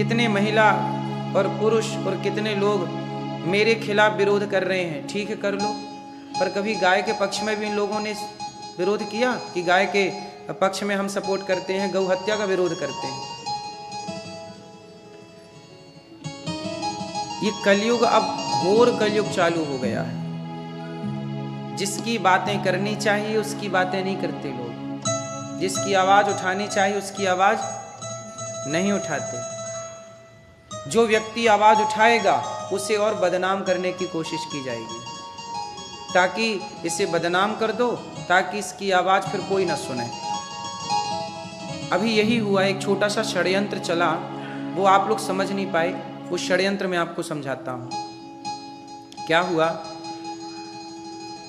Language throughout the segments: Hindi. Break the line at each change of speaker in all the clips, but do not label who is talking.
कितने महिला और पुरुष और कितने लोग मेरे खिलाफ विरोध कर रहे हैं, ठीक है कर लो, पर कभी गाय के पक्ष में भी इन लोगों ने विरोध किया कि गाय के पक्ष में हम सपोर्ट करते हैं, गौ हत्या का विरोध करते हैं। ये कलयुग अब घोर कलयुग चालू हो गया है। जिसकी बातें करनी चाहिए उसकी बातें नहीं करते लोग, जिसकी आवाज उठानी चाहिए उसकी आवाज नहीं उठाते। जो व्यक्ति आवाज उठाएगा उसे और बदनाम करने की कोशिश की जाएगी, ताकि इसे बदनाम कर दो, ताकि इसकी आवाज फिर कोई ना सुने। अभी यही हुआ, एक छोटा सा षड्यंत्र चला, वो आप लोग समझ नहीं पाए, उस षड्यंत्र में आपको समझाता हूं। क्या हुआ,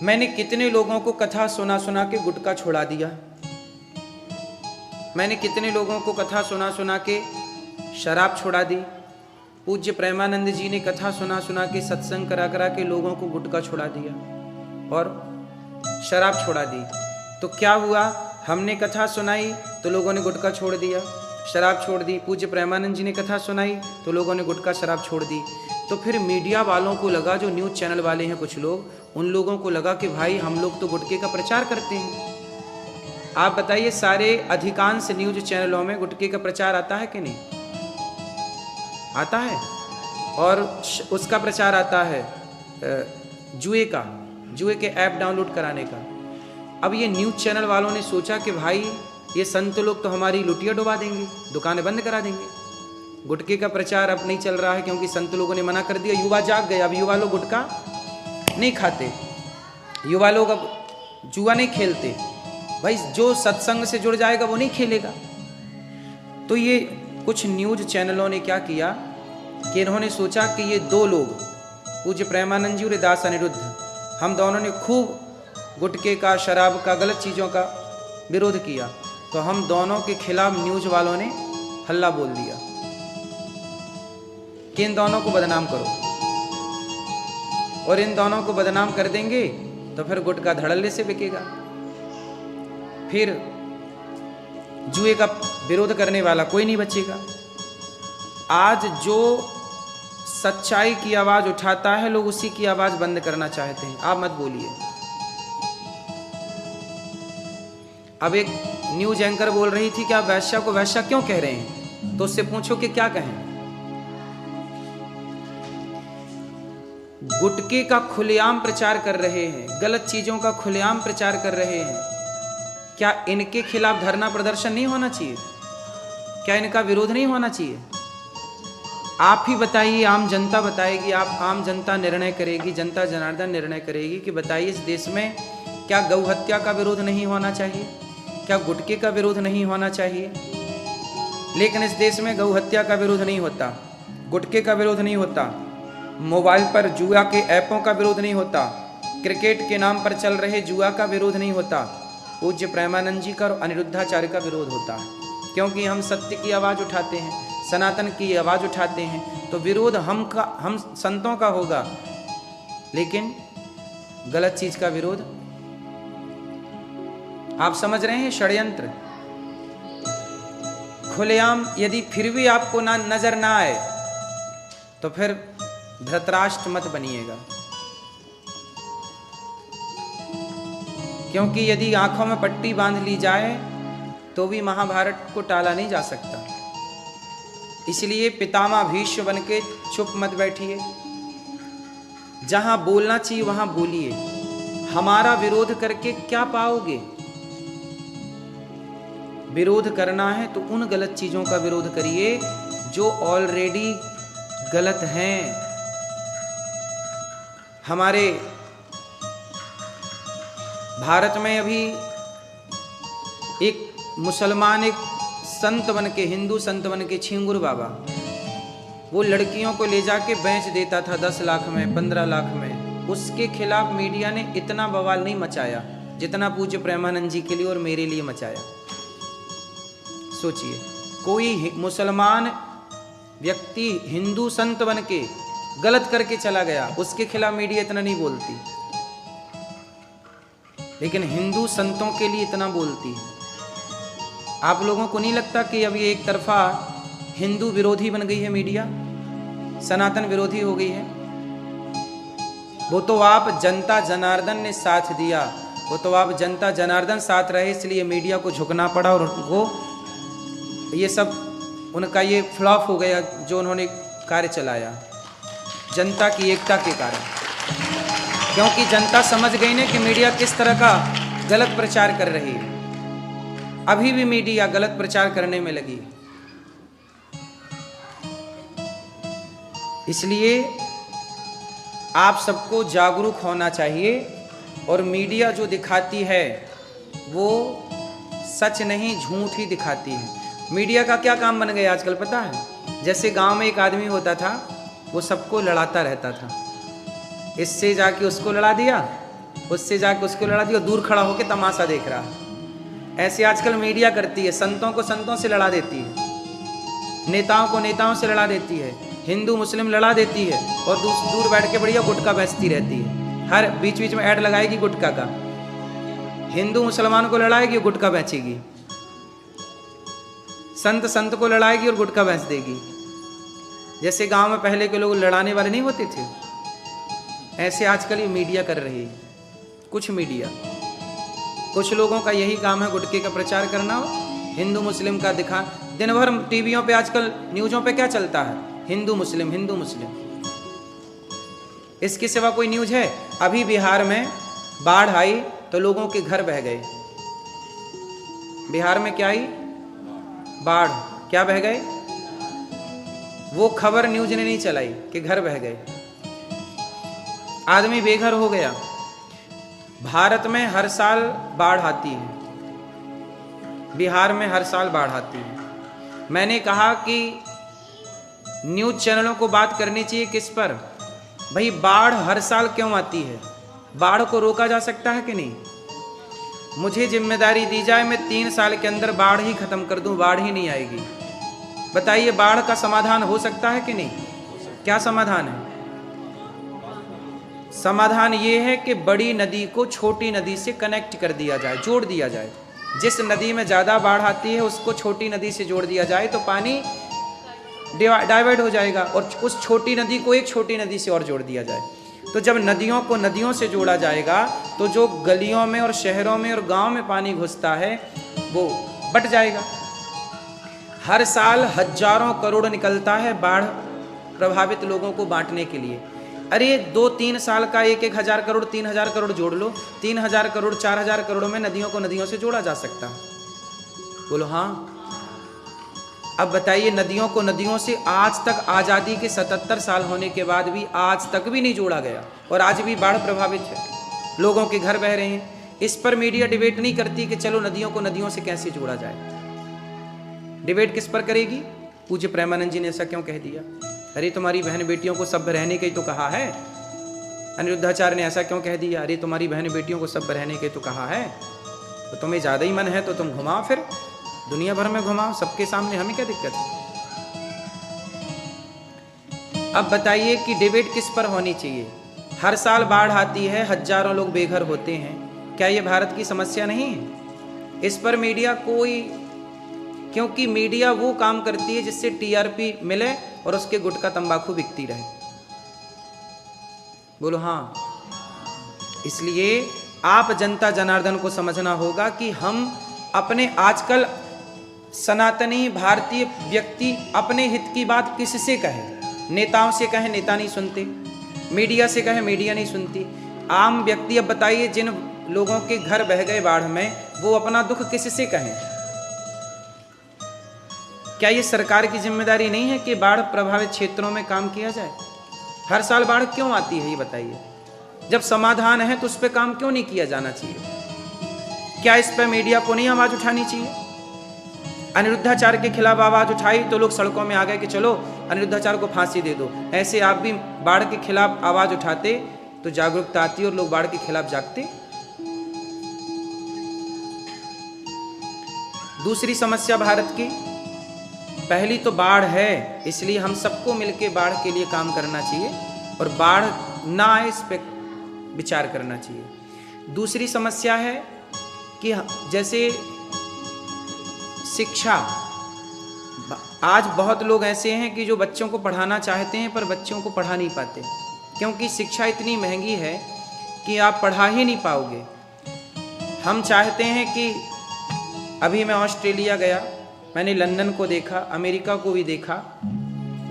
मैंने कितने लोगों को कथा सुना सुना के गुटखा छुड़ा दिया, मैंने कितने लोगों को कथा सुना सुना के शराब छुड़ा दी। पूज्य प्रेमानंद जी ने कथा सुना सुना के सत्संग करा करा के लोगों को गुटखा छुड़ा दिया और शराब छुड़ा दी। तो क्या हुआ, हमने कथा सुनाई तो लोगों ने गुटखा छोड़ दिया, शराब छोड़ दी। पूज्य प्रेमानंद जी ने कथा सुनाई तो लोगों ने गुटखा शराब छोड़ दी। तो फिर मीडिया वालों को लगा, जो न्यूज़ चैनल वाले हैं कुछ लोग, उन लोगों को लगा कि भाई हम लोग तो गुटखे का प्रचार करते हैं। आप बताइए, सारे अधिकांश न्यूज़ चैनलों में गुटखे का प्रचार आता है कि नहीं आता है? और उसका प्रचार आता है जुए का, जुए के ऐप डाउनलोड कराने का। अब ये न्यूज़ चैनल वालों ने सोचा कि भाई ये संत लोग तो हमारी लुटिया डुबा देंगे, दुकानें बंद करा देंगे, गुटखे का प्रचार अब नहीं चल रहा है क्योंकि संत लोगों ने मना कर दिया। युवा जाग गए, अब युवा लोग गुटखा नहीं खाते, युवा लोग अब जुआ नहीं खेलते। भाई जो सत्संग से जुड़ जाएगा वो नहीं खेलेगा। तो ये कुछ न्यूज़ चैनलों ने क्या किया कि इन्होंने सोचा कि ये दो लोग, पूज्य प्रेमानंद जी और दास अनिरुद्ध, हम दोनों ने खूब गुटखे का, शराब का, गलत चीज़ों का विरोध किया, तो हम दोनों के खिलाफ न्यूज़ वालों ने हल्ला बोल दिया कि इन दोनों को बदनाम करो, और इन दोनों को बदनाम कर देंगे तो फिर गुटखा धड़ल्ले से बिकेगा, फिर जुए का विरोध करने वाला कोई नहीं बचेगा। आज जो सच्चाई की आवाज उठाता है, लोग उसी की आवाज बंद करना चाहते हैं। आप मत बोलिए। अब एक न्यूज एंकर बोल रही थी कि आप वैश्या को वैश्या क्यों कह रहे हैं, तो उससे पूछो कि क्या कहें। गुटखे का खुलेआम प्रचार कर रहे हैं, गलत चीजों का खुलेआम प्रचार कर रहे हैं, क्या इनके खिलाफ धरना प्रदर्शन नहीं होना चाहिए? क्या इनका विरोध नहीं होना चाहिए? आप ही बताइए, आम जनता बताएगी, आप आम जनता निर्णय करेगी, जनता जनार्दन निर्णय करेगी कि बताइए इस देश में क्या गौ हत्या का विरोध नहीं होना चाहिए, क्या गुटखे का विरोध नहीं होना चाहिए? लेकिन इस देश में गौ हत्या का विरोध नहीं होता, गुटखे का विरोध नहीं होता, मोबाइल पर जुआ के ऐपों का विरोध नहीं होता, क्रिकेट के नाम पर चल रहे जुआ का विरोध नहीं होता, पूज्य प्रेमानंद जी का और अनिरुद्धाचार्य का विरोध होता है। क्योंकि हम सत्य की आवाज़ उठाते हैं, सनातन की आवाज़ उठाते हैं, तो विरोध हम संतों का होगा, लेकिन गलत चीज का विरोध। आप समझ रहे हैं? षड्यंत्र खुलेआम यदि फिर भी आपको ना नजर ना आए तो फिर धृतराष्ट्र मत बनिएगा, क्योंकि यदि आंखों में पट्टी बांध ली जाए तो भी महाभारत को टाला नहीं जा सकता। इसलिए पितामह भीष्म बन के चुप मत बैठिए, जहां बोलना चाहिए वहां बोलिए। हमारा विरोध करके क्या पाओगे? विरोध करना है तो उन गलत चीजों का विरोध करिए जो ऑलरेडी गलत हैं। हमारे भारत में अभी एक मुसलमान, एक संत बन के, हिंदू संत बन के, छिंगुर बाबा, वो लड़कियों को ले जाके बेच देता था 10 लाख में, 15 लाख में। उसके खिलाफ मीडिया ने इतना बवाल नहीं मचाया जितना पूज्य प्रेमानंद जी के लिए और मेरे लिए मचाया। सोचिए, कोई मुसलमान व्यक्ति हिंदू संत बन के गलत करके चला गया, उसके खिलाफ मीडिया इतना नहीं बोलती, लेकिन हिंदू संतों के लिए इतना बोलती है। आप लोगों को नहीं लगता कि अब ये एक तरफा हिंदू विरोधी बन गई है मीडिया, सनातन विरोधी हो गई है। वो तो आप जनता जनार्दन ने साथ दिया, वो तो आप जनता जनार्दन साथ रहे, इसलिए मीडिया को झुकना पड़ा और उनको ये सब उनका ये फ्लॉप हो गया जो उन्होंने कार्य चलाया जनता की एकता के कारण। क्योंकि जनता समझ गई ने कि मीडिया किस तरह का गलत प्रचार कर रही है। अभी भी मीडिया गलत प्रचार करने में लगी है। इसलिए आप सबको जागरूक होना चाहिए। और मीडिया जो दिखाती है वो सच नहीं झूठ ही दिखाती है। मीडिया का क्या काम बन गया आजकल पता है? जैसे गांव में एक आदमी होता था, वो सबको लड़ाता रहता था, इससे जाके उसको लड़ा दिया, उससे जाके उसको लड़ा दिया, दूर खड़ा होकर तमाशा देख रहा है। ऐसे आजकल मीडिया करती है, संतों को संतों से लड़ा देती है, नेताओं को नेताओं से लड़ा देती है, हिंदू मुस्लिम लड़ा देती है, और दूर बैठ के बढ़िया गुटखा बेचती रहती है। हर बीच बीच में ऐड लगाएगी गुटखा का, हिंदू मुसलमान को लड़ाएगी और गुटखा बेचेगी, संत संत को लड़ाएगी और गुटखा बेच देगी। जैसे गांव में पहले के लोग लड़ाने वाले नहीं होते थे, ऐसे आजकल ये मीडिया कर रही है। कुछ मीडिया, कुछ लोगों का यही काम है गुटखे का प्रचार करना, हिंदू मुस्लिम का दिखा। दिन भर टीवियों पे आजकल न्यूज़ों पे क्या चलता है? हिंदू मुस्लिम हिंदू मुस्लिम। इसके सिवा कोई न्यूज़ है? अभी बिहार में बाढ़ आई तो लोगों के घर बह गए। बिहार में क्या आई? बाढ़। क्या बह गए? वो खबर न्यूज़ ने नहीं चलाई कि घर बह गए, आदमी बेघर हो गया। भारत में हर साल बाढ़ आती है, बिहार में हर साल बाढ़ आती है। मैंने कहा कि न्यूज़ चैनलों को बात करनी चाहिए किस पर? भाई बाढ़ हर साल क्यों आती है? बाढ़ को रोका जा सकता है कि नहीं? मुझे जिम्मेदारी दी जाए, मैं 3 साल के अंदर बाढ़ ही खत्म कर दूं, बाढ़ ही नहीं आएगी। बताइए बाढ़ का समाधान हो सकता है कि नहीं? क्या समाधान है? समाधान ये है कि बड़ी नदी को छोटी नदी से कनेक्ट कर दिया जाए, जोड़ दिया जाए। जिस नदी में ज़्यादा बाढ़ आती है उसको छोटी नदी से जोड़ दिया जाए तो पानी डाइवर्ट हो जाएगा, और उस छोटी नदी को एक छोटी नदी से और जोड़ दिया जाए। तो जब नदियों को नदियों से जोड़ा जाएगा तो जो गलियों में और शहरों में और गांव में पानी घुसता है वो बट जाएगा। हर साल हजारों करोड़ निकलता है बाढ़ प्रभावित लोगों को बांटने के लिए। अरे 2-3 साल का 1,000 करोड़ 3,000 करोड़ जोड़ लो, 3,000 करोड़ 4,000 करोड़ में नदियों को नदियों से जोड़ा जा सकता है। बोलो हाँ। अब बताइए नदियों को नदियों से आज तक आज़ादी के 77 साल होने के बाद भी आज तक भी नहीं जोड़ा गया, और आज भी बाढ़ प्रभावित है, लोगों के घर बह रहे हैं। इस पर मीडिया डिबेट नहीं करती कि चलो नदियों को नदियों से कैसे जोड़ा जाए। डिबेट किस पर करेगी? पूज्य प्रेमानंद जी ने ऐसा क्यों कह दिया? अरे तुम्हारी बहन बेटियों को सब रहने के ही तो कहा है। अनिरुद्धाचार्य ने ऐसा क्यों कह दिया? अरे तुम्हारी बहन बेटियों को सब रहने के तो कहा है, तो तुम्हें ज़्यादा ही मन है तो तुम घुमाओ, फिर दुनिया भर में घुमाओ, सबके सामने, हमें क्या दिक्कत है? अब बताइए कि डिबेट किस पर होनी चाहिए? हर साल बाढ़ आती है, हजारों लोग बेघर होते हैं, क्या ये भारत की समस्या नहीं है? इस पर मीडिया कोई, क्योंकि मीडिया वो काम करती है जिससे टीआरपी मिले और उसके गुटखा तंबाकू बिकती रहे। बोलो हाँ। इसलिए आप जनता जनार्दन को समझना होगा कि हम अपने, आजकल सनातनी भारतीय व्यक्ति अपने हित की बात किससे कहे? नेताओं से कहे, नेता नहीं सुनते, मीडिया से कहे, मीडिया नहीं सुनती। आम व्यक्ति, अब बताइए जिन लोगों के घर बह गए बाढ़ में, वो अपना दुख किससे कहें? क्या ये सरकार की जिम्मेदारी नहीं है कि बाढ़ प्रभावित क्षेत्रों में काम किया जाए? हर साल बाढ़ क्यों आती है ये बताइए? जब समाधान है तो उस पर काम क्यों नहीं किया जाना चाहिए? क्या इस पर मीडिया को नहीं आवाज उठानी चाहिए? अनिरुद्धाचार्य के खिलाफ आवाज उठाई तो लोग सड़कों में आ गए कि चलो अनिरुद्धाचार्य को फांसी दे दो। ऐसे आप भी बाढ़ के खिलाफ आवाज उठाते तो जागरूकता आती और लोग बाढ़ के खिलाफ जागते। दूसरी समस्या भारत की, पहली तो बाढ़ है, इसलिए हम सबको मिलकर बाढ़ के लिए काम करना चाहिए और बाढ़ ना आए इस पर विचार करना चाहिए। दूसरी समस्या है कि जैसे शिक्षा, आज बहुत लोग ऐसे हैं कि जो बच्चों को पढ़ाना चाहते हैं पर बच्चों को पढ़ा नहीं पाते, क्योंकि शिक्षा इतनी महंगी है कि आप पढ़ा ही नहीं पाओगे। हम चाहते हैं कि अभी मैं ऑस्ट्रेलिया गया, मैंने लंदन को देखा, अमेरिका को भी देखा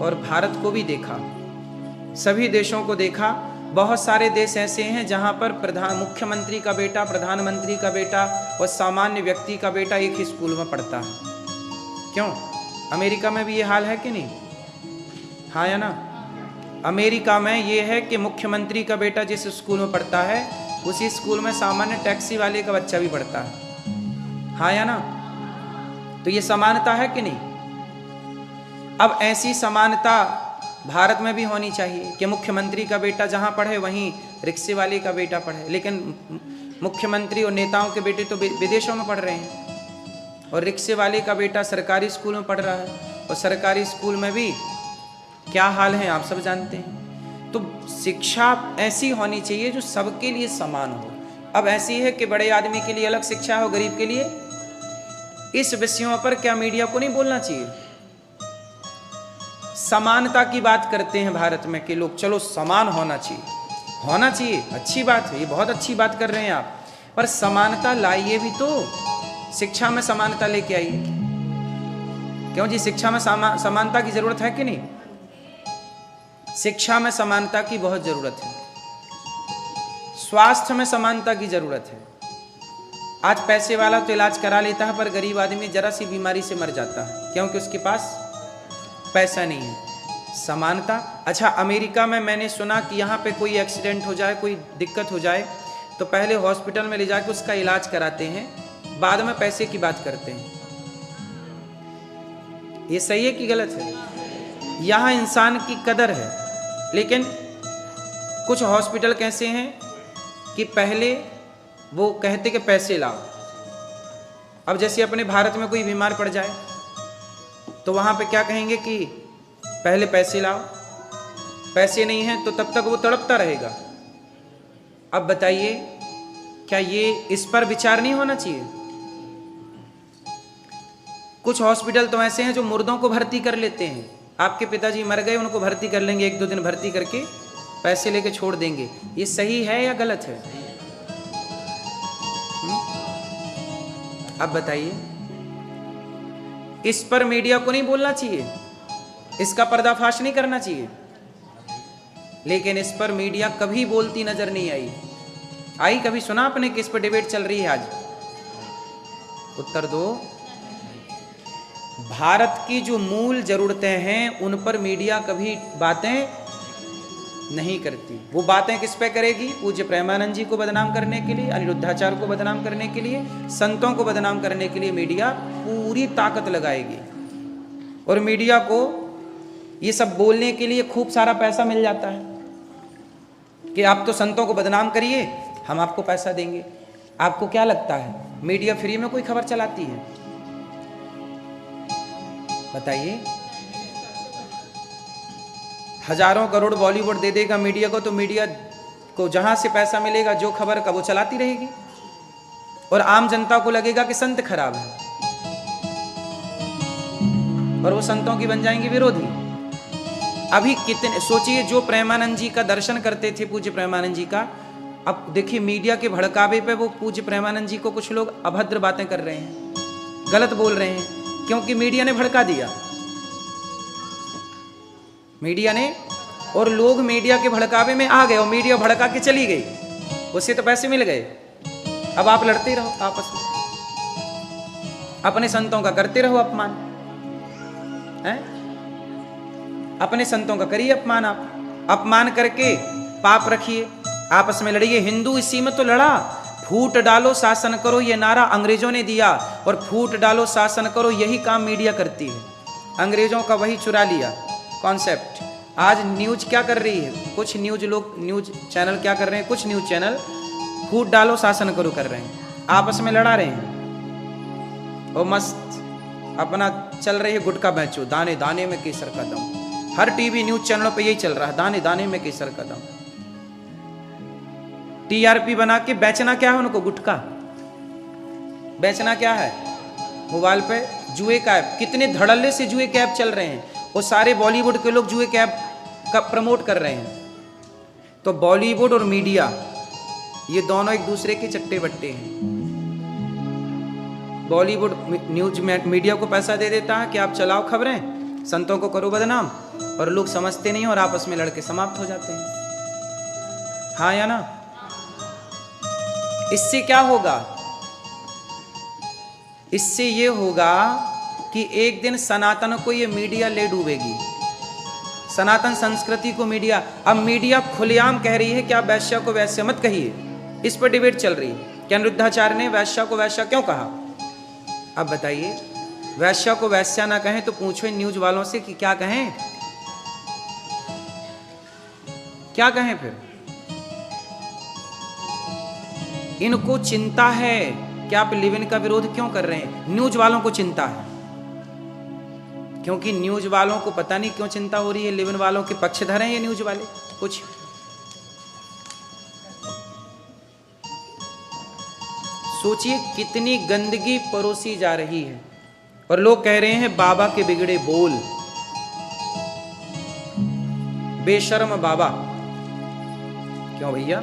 और भारत को भी देखा, सभी देशों को देखा। बहुत सारे देश ऐसे हैं जहां पर मुख्यमंत्री का बेटा, प्रधानमंत्री का बेटा और सामान्य व्यक्ति का बेटा एक ही स्कूल में पढ़ता है। क्यों? अमेरिका में भी ये हाल है कि नहीं? हाँ या ना? अमेरिका में ये है कि मुख्यमंत्री का बेटा जिस स्कूल में पढ़ता है उसी स्कूल में सामान्य टैक्सी वाले का बच्चा भी पढ़ता है। हाँ या ना? तो ये समानता है कि नहीं? अब ऐसी समानता भारत में भी होनी चाहिए कि मुख्यमंत्री का बेटा जहां पढ़े वहीं रिक्शे वाले का बेटा पढ़े। लेकिन मुख्यमंत्री और नेताओं के बेटे तो विदेशों में पढ़ रहे हैं और रिक्शे वाले का बेटा सरकारी स्कूल में पढ़ रहा है, और सरकारी स्कूल में भी क्या हाल है आप सब जानते हैं। तो शिक्षा ऐसी होनी चाहिए जो सबके लिए समान हो। अब ऐसी है कि बड़े आदमी के लिए अलग शिक्षा हो, गरीब के लिए। इस विषयों पर क्या मीडिया को नहीं बोलना चाहिए? समानता की बात करते हैं भारत में कि लोग चलो समान होना चाहिए, होना चाहिए, अच्छी बात है, ये बहुत अच्छी बात कर रहे हैं आप, पर समानता लाइए भी तो। शिक्षा में समानता लेके आइए। क्यों जी? शिक्षा में समानता की जरूरत है कि नहीं? शिक्षा में समानता की बहुत जरूरत है। स्वास्थ्य में समानता की जरूरत है। आज पैसे वाला तो इलाज करा लेता है, पर गरीब आदमी जरा सी बीमारी से मर जाता है क्योंकि उसके पास पैसा नहीं है। समानता। अच्छा, अमेरिका में मैंने सुना कि यहाँ पे कोई एक्सीडेंट हो जाए, कोई दिक्कत हो जाए तो पहले हॉस्पिटल में ले जाके उसका इलाज कराते हैं, बाद में पैसे की बात करते हैं। ये सही है कि गलत है? यहाँ इंसान की कदर है। लेकिन कुछ हॉस्पिटल कैसे हैं कि पहले वो कहते कि पैसे लाओ। अब जैसे अपने भारत में कोई बीमार पड़ जाए तो वहां पे क्या कहेंगे कि पहले पैसे लाओ, पैसे नहीं हैं तो तब तक वो तड़पता रहेगा। अब बताइए, क्या ये इस पर विचार नहीं होना चाहिए? कुछ हॉस्पिटल तो ऐसे हैं जो मुर्दों को भर्ती कर लेते हैं। आपके पिताजी मर गए, उनको भर्ती कर लेंगे, 1-2 दिन भर्ती करके पैसे लेके छोड़ देंगे। ये सही है या गलत है? अब बताइए, इस पर मीडिया को नहीं बोलना चाहिए, इसका पर्दाफाश नहीं करना चाहिए। लेकिन इस पर मीडिया कभी बोलती नजर नहीं आई कभी सुना आपने कि इस पर डिबेट चल रही है आज? उत्तर दो। भारत की जो मूल जरूरतें हैं उन पर मीडिया कभी बातें नहीं करती। वो बातें किस पे करेगी? पूज्य प्रेमानंद जी को बदनाम करने के लिए, अनिरुद्धाचार्य को बदनाम करने के लिए, संतों को बदनाम करने के लिए मीडिया पूरी ताकत लगाएगी। और मीडिया को ये सब बोलने के लिए खूब सारा पैसा मिल जाता है कि आप तो संतों को बदनाम करिए, हम आपको पैसा देंगे। आपको क्या लगता है मीडिया फ्री में कोई खबर चलाती है? बताइए। हजारों करोड़ बॉलीवुड दे देगा मीडिया को, तो मीडिया को जहां से पैसा मिलेगा जो खबर का वो चलाती रहेगी, और आम जनता को लगेगा कि संत खराब है और वो संतों की बन जाएंगे विरोधी। अभी कितने सोचिए, जो प्रेमानंद जी का दर्शन करते थे, पूज्य प्रेमानंद जी का, अब देखिए मीडिया के भड़कावे पे वो पूज्य प्रेमानंद जी को कुछ लोग अभद्र बातें कर रहे हैं, गलत बोल रहे हैं, क्योंकि मीडिया ने भड़का दिया। मीडिया ने, और लोग मीडिया के भड़कावे में आ गए और मीडिया भड़का के चली गई, उससे तो पैसे मिल गए। अब आप लड़ते रहो आपस में, अपने संतों का करते रहो अपमान, हैं? अपने संतों का करिए अपमान। आप अपमान करके पाप रखिए, आपस में लड़िए। हिंदू इसी में तो लड़ा, फूट डालो शासन करो, ये नारा अंग्रेजों ने दिया, और फूट डालो शासन करो यही काम मीडिया करती है। अंग्रेजों का वही चुरा लिया कॉन्सेप्ट। आज न्यूज क्या कर रही है? कुछ न्यूज चैनल क्या कर रहे हैं? कुछ न्यूज चैनल फूट डालो शासन करो कर रहे हैं, आपस में लड़ा रहे हैं, और मस्त अपना चल रही है गुटखा बेचो, दाने दाने में केसर का दम। हर टीवी न्यूज चैनलों पे यही चल रहा है, दाने दाने में केसर का दम। टीआरपी बना के बेचना क्या है उनको? गुटखा बेचना क्या है? मोबाइल पे जुए का ऐप, कितने धड़ल्ले से जुए के ऐप चल रहे हैं, वो सारे बॉलीवुड के लोग जुए के ऐप का प्रमोट कर रहे हैं। तो बॉलीवुड और मीडिया ये दोनों एक दूसरे के चट्टे बट्टे हैं। बॉलीवुड न्यूज मीडिया को पैसा दे देता है कि आप चलाओ खबरें, संतों को करो बदनाम, और लोग समझते नहीं और आपस में लड़के समाप्त हो जाते हैं। हाँ या ना? इससे क्या होगा? इससे ये होगा कि एक दिन सनातन को ये मीडिया ले डूबेगी, सनातन संस्कृति को मीडिया। अब मीडिया खुलेआम कह रही है कि आप वैश्या को वैश्य मत कहिए, इस पर डिबेट चल रही है कि अनिरुद्धाचार्य ने वैश्या को वैश्या क्यों कहा। अब बताइए, वैश्या को वैश्या ना कहें तो पूछो इन न्यूज वालों से कि क्या कहें, क्या कहें फिर? इनको चिंता है कि आप लिव इन का विरोध क्यों कर रहे हैं। न्यूज वालों को चिंता है, क्योंकि न्यूज वालों को पता नहीं क्यों चिंता हो रही है, लिव इन वालों के पक्षधर हैं ये न्यूज वाले कुछ। सोचिए कितनी गंदगी परोसी जा रही है, और लोग कह रहे हैं बाबा के बिगड़े बोल, बेशर्म बाबा। क्यों भैया,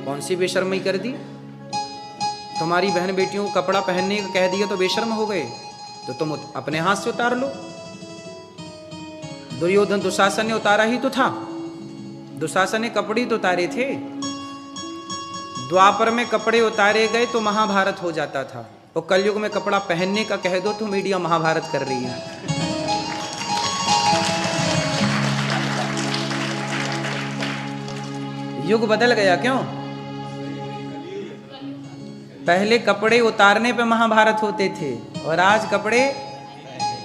कौन सी बेशर्मी कर दी? तुम्हारी बहन बेटियों को कपड़ा पहनने का कह दिया तो बेशर्म हो गए, तो तुम अपने हाथ से उतार लो। दुर्योधन दुशासन ने उतारा ही तो था, दुशासन ने कपड़े तो उतारे थे। द्वापर में कपड़े उतारे गए तो महाभारत हो जाता था, और कलयुग में कपड़ा पहनने का कह दो तो मीडिया महाभारत कर रही है। युग बदल गया क्यों? पहले कपड़े उतारने पे महाभारत होते थे, और आज कपड़े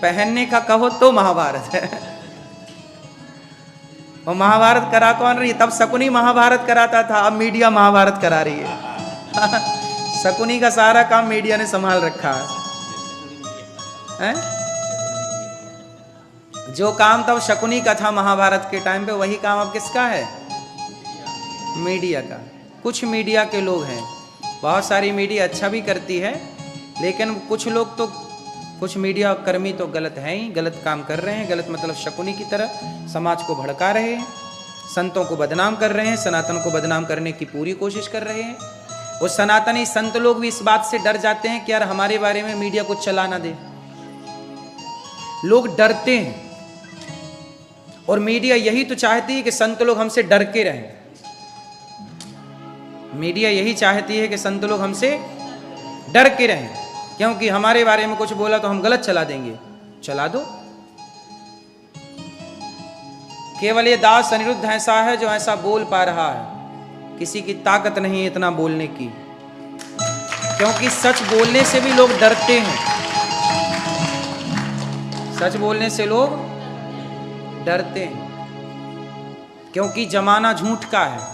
पहनने का कहो तो महाभारत है। और महाभारत करा कौन रही? तब शकुनी महाभारत कराता था, अब मीडिया महाभारत करा रही है। शकुनी का सारा काम मीडिया ने संभाल रखा है। जो काम तब शकुनी का था महाभारत के टाइम पे, वही काम अब किसका है? मीडिया का। कुछ मीडिया के लोग हैं, बहुत सारी मीडिया अच्छा भी करती है, लेकिन कुछ लोग तो, कुछ मीडिया कर्मी तो गलत हैं ही, गलत काम कर रहे हैं। गलत मतलब शकुनी की तरह समाज को भड़का रहे हैं, संतों को बदनाम कर रहे हैं, सनातन को बदनाम करने की पूरी कोशिश कर रहे हैं। और सनातनी संत लोग भी इस बात से डर जाते हैं कि यार हमारे बारे में मीडिया कुछ चला ना दे। लोग डरते हैं, और मीडिया यही तो चाहती है कि संत लोग हमसे डर के रहें। मीडिया यही चाहती है कि संत लोग हमसे डर के रहें, क्योंकि हमारे बारे में कुछ बोला तो हम गलत चला देंगे। चला दो, केवल ये दास अनिरुद्ध ऐसा है जो ऐसा बोल पा रहा है, किसी की ताकत नहीं है इतना बोलने की, क्योंकि सच बोलने से भी लोग डरते हैं। सच बोलने से लोग डरते हैं, क्योंकि जमाना झूठ का है,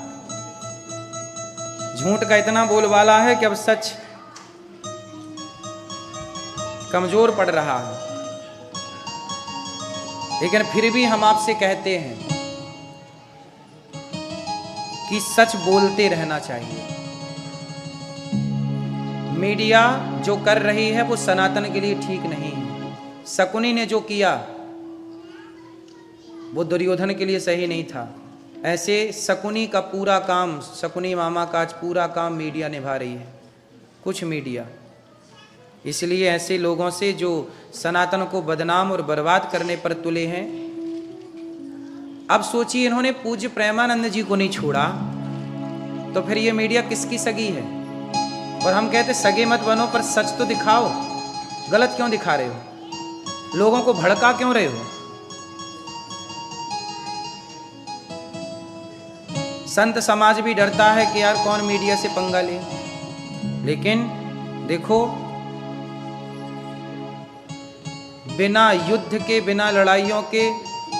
झूठ का इतना बोलबाला है कि अब सच कमजोर पड़ रहा है। लेकिन फिर भी हम आपसे कहते हैं कि सच बोलते रहना चाहिए। मीडिया जो कर रही है वो सनातन के लिए ठीक नहीं है। शकुनी ने जो किया वो दुर्योधन के लिए सही नहीं था। ऐसे शकुनी का पूरा काम, शकुनी मामा का आज पूरा काम मीडिया निभा रही है, कुछ मीडिया। इसलिए ऐसे लोगों से जो सनातन को बदनाम और बर्बाद करने पर तुले हैं, अब सोचिए इन्होंने पूज्य प्रेमानंद जी को नहीं छोड़ा तो फिर ये मीडिया किसकी सगी है? और हम कहते सगे मत बनो, पर सच तो दिखाओ। गलत क्यों दिखा रहे हो? लोगों को भड़का क्यों रहे हो? संत समाज भी डरता है कि यार कौन मीडिया से पंगा ले। लेकिन देखो, बिना युद्ध के, बिना लड़ाइयों के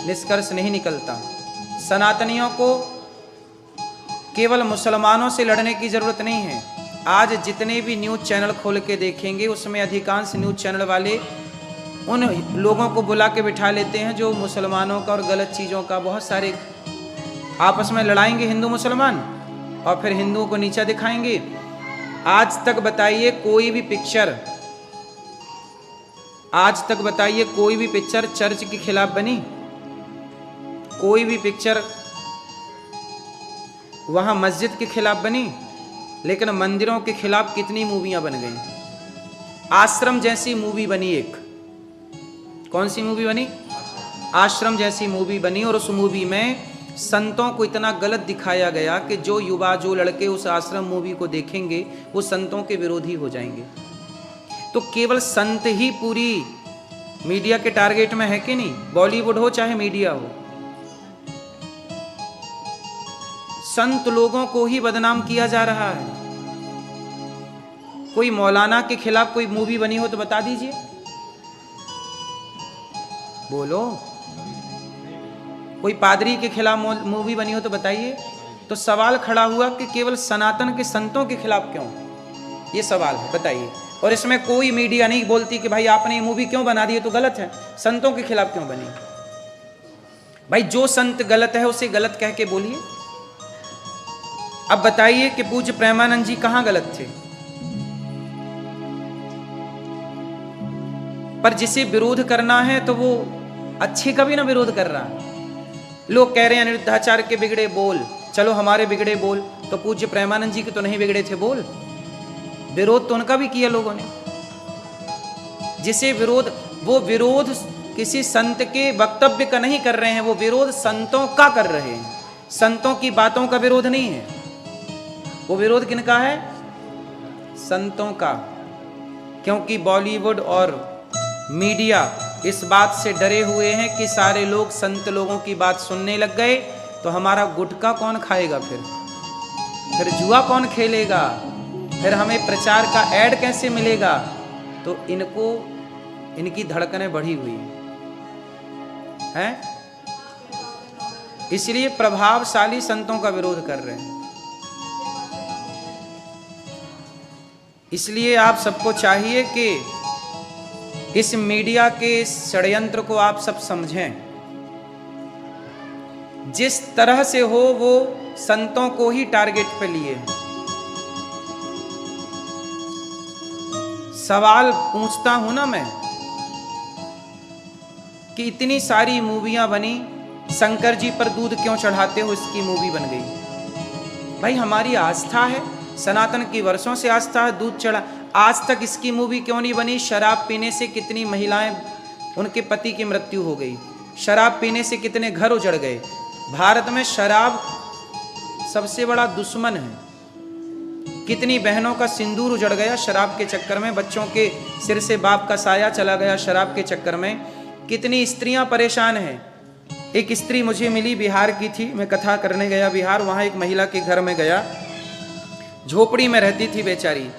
निष्कर्ष नहीं निकलता। सनातनियों को केवल मुसलमानों से लड़ने की जरूरत नहीं है। आज जितने भी न्यूज़ चैनल खोल के देखेंगे उसमें अधिकांश न्यूज़ चैनल वाले उन लोगों को बुला के बिठा लेते हैं जो मुसलमानों का और गलत चीज़ों का बहुत सारे आपस में लड़ाएंगे, हिंदू मुसलमान, और फिर हिंदुओं को नीचा दिखाएंगे। आज तक बताइए कोई भी पिक्चर आज तक बताइए कोई भी पिक्चर चर्च के खिलाफ बनी? कोई भी पिक्चर वहां मस्जिद के खिलाफ बनी? लेकिन मंदिरों के खिलाफ कितनी मूवियां बन गई। आश्रम जैसी मूवी बनी एक। कौन सी मूवी बनी? आश्रम जैसी मूवी बनी, और उस मूवी में संतों को इतना गलत दिखाया गया कि जो युवा, जो लड़के उस आश्रम मूवी को देखेंगे वो संतों के विरोधी हो जाएंगे। तो केवल संत ही पूरी मीडिया के टारगेट में है कि नहीं? बॉलीवुड हो चाहे मीडिया हो, संत लोगों को ही बदनाम किया जा रहा है। कोई मौलाना के खिलाफ कोई मूवी बनी हो तो बता दीजिए, बोलो। कोई पादरी के खिलाफ मूवी बनी हो तो बताइए। तो सवाल खड़ा हुआ कि केवल सनातन के संतों के खिलाफ क्यों? ये सवाल है, बताइए। और इसमें कोई मीडिया नहीं बोलती कि भाई आपने ये मूवी क्यों बना दी, है तो गलत है, संतों के खिलाफ क्यों बनी। भाई जो संत गलत है उसे गलत कह के बोलिए। अब बताइए कि पूज्य प्रेमानंद जी कहां गलत थे? पर जिसे विरोध करना है तो वो अच्छे का भी ना विरोध कर रहा है। लोग कह रहे हैं अनिरुद्धाचार्य के बिगड़े बोल, चलो हमारे बिगड़े बोल, तो पूज्य प्रेमानंद जी के तो नहीं बिगड़े थे बोल, विरोध तो उनका भी किया लोगों ने। जिसे विरोध, वो विरोध किसी संत के वक्तव्य का नहीं कर रहे हैं, वो विरोध संतों का कर रहे हैं। संतों की बातों का विरोध नहीं है, वो विरोध किनका है? संतों का। क्योंकि बॉलीवुड और मीडिया इस बात से डरे हुए हैं कि सारे लोग संत लोगों की बात सुनने लग गए तो हमारा गुटखा कौन खाएगा, फिर जुआ कौन खेलेगा, फिर हमें प्रचार का ऐड कैसे मिलेगा। तो इनको, इनकी धड़कनें बढ़ी हुई हैं, इसलिए प्रभावशाली संतों का विरोध कर रहे हैं। इसलिए आप सबको चाहिए कि इस मीडिया के षड्यंत्र को आप सब समझें। जिस तरह से हो वो संतों को ही टारगेट पे लिए। सवाल पूछता हूं ना मैं कि इतनी सारी मूवियां बनी, शंकर जी पर दूध क्यों चढ़ाते हो, इसकी मूवी बन गई। भाई हमारी आस्था है, सनातन की वर्षों से आस्था है, दूध चढ़ा। आज तक इसकी मूवी क्यों नहीं बनी? शराब पीने से कितनी महिलाएं, उनके पति की मृत्यु हो गई, शराब पीने से कितने घर उजड़ गए। भारत में शराब सबसे बड़ा दुश्मन है। कितनी बहनों का सिंदूर उजड़ गया शराब के चक्कर में, बच्चों के सिर से बाप का साया चला गया शराब के चक्कर में। कितनी स्त्रियां परेशान हैं। एक स्त्री मुझे मिली, बिहार की थी, मैं कथा करने गया बिहार, वहां एक महिला के घर में गया, झोपड़ी में रहती थी बेचारी।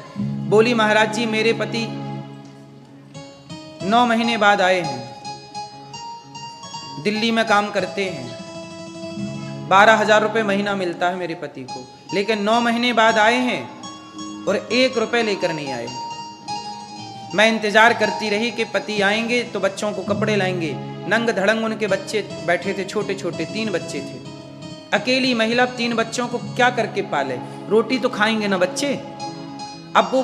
बोली महाराज जी मेरे पति 9 महीने बाद आए हैं, दिल्ली में काम करते हैं, 12,000 रुपये महीना मिलता है मेरे पति को, लेकिन 9 महीने बाद आए हैं और 1 रुपये लेकर नहीं आए। मैं इंतजार करती रही कि पति आएंगे तो बच्चों को कपड़े लाएंगे। नंग धड़ंग उनके बच्चे बैठे थे, छोटे छोटे 3 बच्चे थे। अकेली महिला 3 बच्चों को क्या करके पाले, रोटी तो खाएंगे ना बच्चे। अब वो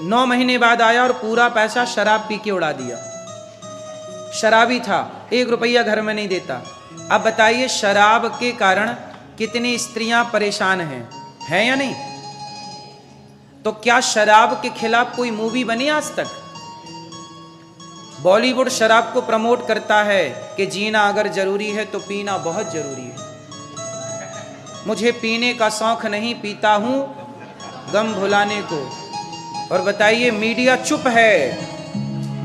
9 महीने बाद आया और पूरा पैसा शराब पी के उड़ा दिया। शराबी था, 1 रुपया घर में नहीं देता। अब बताइए शराब के कारण कितनी स्त्रियां परेशान हैं या नहीं? तो क्या शराब के खिलाफ कोई मूवी बनी आज तक? बॉलीवुड शराब को प्रमोट करता है कि जीना अगर जरूरी है तो पीना बहुत जरूरी है। मुझे पीने का शौक नहीं, पीता हूं गम भुलाने को। और बताइए मीडिया चुप है।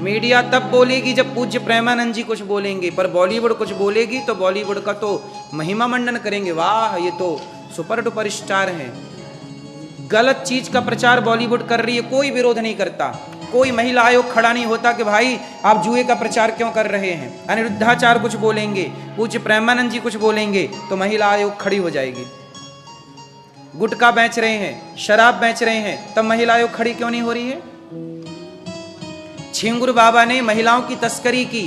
मीडिया तब बोलेगी जब पूज्य प्रेमानंद जी कुछ बोलेंगे, पर बॉलीवुड कुछ बोलेगी तो बॉलीवुड का तो महिमा मंडन करेंगे, वाह ये तो सुपर डुपर स्टार हैं। गलत चीज का प्रचार बॉलीवुड कर रही है, कोई विरोध नहीं करता। कोई महिला आयोग खड़ा नहीं होता कि भाई आप जुए का प्रचार क्यों कर रहे हैं। अनिरुद्धाचार्य कुछ बोलेंगे, पूज्य प्रेमानंद जी कुछ बोलेंगे तो महिला आयोग खड़ी हो जाएगी। गुटखा बेच रहे हैं, शराब बेच रहे हैं, तब महिला आयोग खड़ी क्यों नहीं हो रही है? छिंगुर बाबा ने महिलाओं की तस्करी की,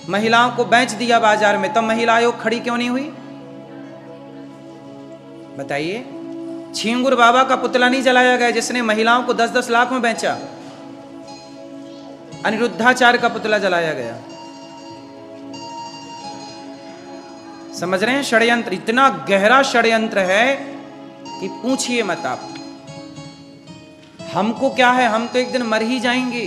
महिलाओं को बेच दिया बाजार में, तब महिला आयोग खड़ी क्यों नहीं हुई? बताइए। छिंगुर बाबा का पुतला नहीं जलाया गया जिसने महिलाओं को 10-10 लाख में बेचा। अनिरुद्धाचार्य का पुतला जलाया गया। समझ रहे हैं? षड्यंत्र, इतना गहरा षड्यंत्र है कि पूछिए मत आप। हमको क्या है, हम तो एक दिन मर ही जाएंगे,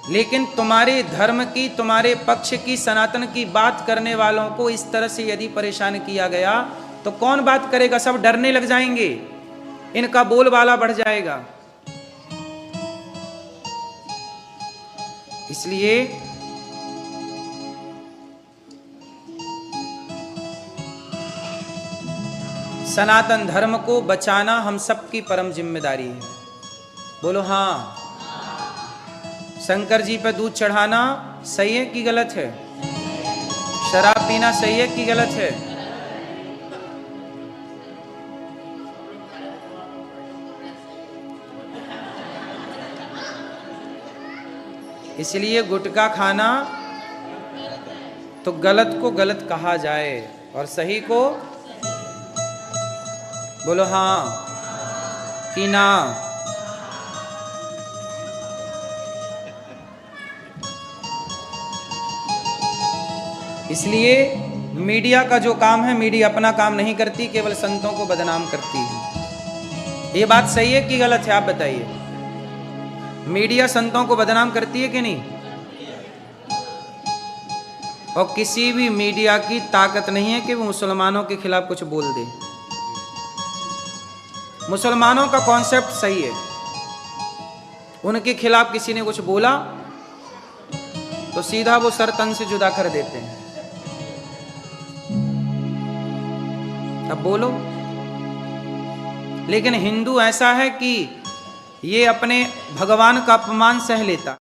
लेकिन तुम्हारे धर्म की, तुम्हारे पक्ष की, सनातन की बात करने वालों को इस तरह से यदि परेशान किया गया तो कौन बात करेगा? सब डरने लग जाएंगे, इनका बोलबाला बढ़ जाएगा। इसलिए सनातन धर्म को बचाना हम सबकी परम जिम्मेदारी है। बोलो हाँ। शंकर जी पे दूध चढ़ाना सही है कि गलत है? शराब पीना सही है कि गलत है? इसलिए गुटखा खाना तो गलत को गलत कहा जाए और सही को बोलो हाँ कि ना। इसलिए मीडिया का जो काम है, मीडिया अपना काम नहीं करती, केवल संतों को बदनाम करती है। ये बात सही है कि गलत है? आप बताइए। मीडिया संतों को बदनाम करती है कि नहीं? और किसी भी मीडिया की ताकत नहीं है कि वो मुसलमानों के खिलाफ कुछ बोल दे। मुसलमानों का कॉन्सेप्ट सही है, उनके खिलाफ किसी ने कुछ बोला तो सीधा वो सर तन से जुदा कर देते हैं। अब बोलो। लेकिन हिंदू ऐसा है कि ये अपने भगवान का अपमान सह लेता।